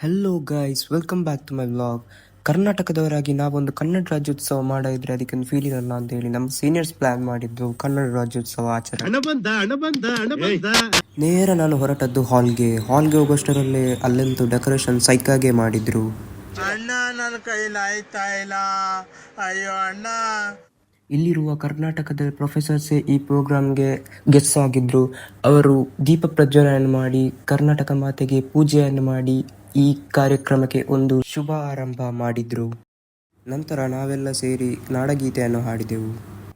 Hello guys, welcome back to my vlog. ಕರ್ನಾಟಕದವರಾಗಿ ನಾವೊಂದು ಕನ್ನಡ ರಾಜ್ಯೋತ್ಸವ ಮಾಡಿದ್ರೆ ಅದಕ್ಕೊಂದು ಫೀಲ್ ಇರಲ್ಲ ಅಂತ ಹೇಳಿ ನಮ್ಮ ಸೀನಿಯರ್ಸ್ ಪ್ಲಾನ್ ಮಾಡಿದ್ದು ಕನ್ನಡ ರಾಜ್ಯೋತ್ಸವ ಆಚರಣೆ. ನೇರ ನಾನು ಹೊರಟದ್ದು ಹಾಲ್ಗೆ ಹೋಗೋಷ್ಟರಲ್ಲೇ ಅಲ್ಲಂತೂ ಡೆಕೋರೇಷನ್ ಸೈಕಾಗೆ ಮಾಡಿದ್ರು. ಅಣ್ಣ ನನ್ನ ಕೈಲಾಯ್ತಾ ಇಲ್ಲ, ಅಯ್ಯೋ ಅಣ್ಣ. ಇಲ್ಲಿರುವ ಕರ್ನಾಟಕದ ಪ್ರೊಫೆಸರ್ಸೇ ಈ ಪ್ರೋಗ್ರಾಮ್ಗೆ ಗೆಸ್ಟ್ ಆಗಿದ್ರು. ಅವರು ದೀಪ ಪ್ರಜ್ವಲನ ಮಾಡಿ ಕರ್ನಾಟಕ ಮಾತೆಗೆ ಪೂಜೆಯನ್ನು ಮಾಡಿ ಈ ಕಾರ್ಯಕ್ರಮಕ್ಕೆ ಒಂದು ಶುಭ ಆರಂಭ ಮಾಡಿದ್ರು. ನಂತರ ನಾವೆಲ್ಲ ಸೇರಿ ನಾಡಗೀತೆಯನ್ನು ಹಾಡಿದೆವು.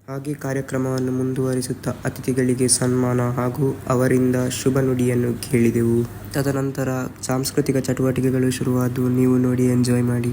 ಹಾಗೆ ಕಾರ್ಯಕ್ರಮವನ್ನು ಮುಂದುವರಿಸುತ್ತಾ ಅತಿಥಿಗಳಿಗೆ ಸನ್ಮಾನ ಹಾಗೂ ಅವರಿಂದ ಶುಭ ನುಡಿಯನ್ನು ಕೇಳಿದೆವು. ತದನಂತರ ಸಾಂಸ್ಕೃತಿಕ ಚಟುವಟಿಕೆಗಳು ಶುರುವಾದವು. ನೀವು ನೋಡಿ ಎಂಜಾಯ್ ಮಾಡಿ.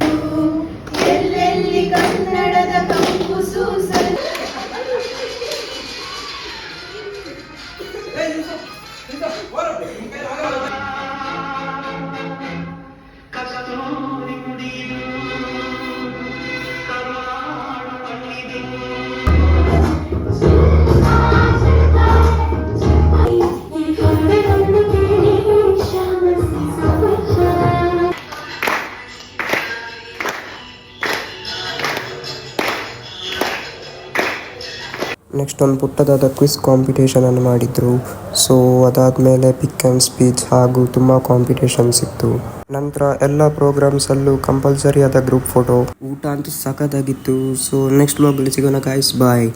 ನೆಕ್ಸ್ಟ್ ಒಂದು ಪುಟ್ಟದಾದ ಕ್ವಿಸ್ ಕಾಂಪಿಟೇಷನ್ ಅನ್ನು ಮಾಡಿದ್ರು. ಸೊ ಅದಾದ್ಮೇಲೆ ಪಿಕ್ ಆ್ಯಂಡ್ ಸ್ಪೀಚ್ ಹಾಗೂ ತುಂಬ ಕಾಂಪಿಟೇಷನ್ಸ್ ಇತ್ತು. ನಂತರ ಎಲ್ಲ ಪ್ರೋಗ್ರಾಮ್ಸಲ್ಲೂ ಕಂಪಲ್ಸರಿ ಆದ ಗ್ರೂಪ್ ಫೋಟೋ. ಊಟ ಅಂತೂ ಸಖತ್ತಾಗಿತ್ತು. ಸೊ ನೆಕ್ಸ್ಟ್ ವ್ಲಾಗಲ್ಲಿ ಸಿಗೋಣ ಗೈಸ್, ಬಾಯ್.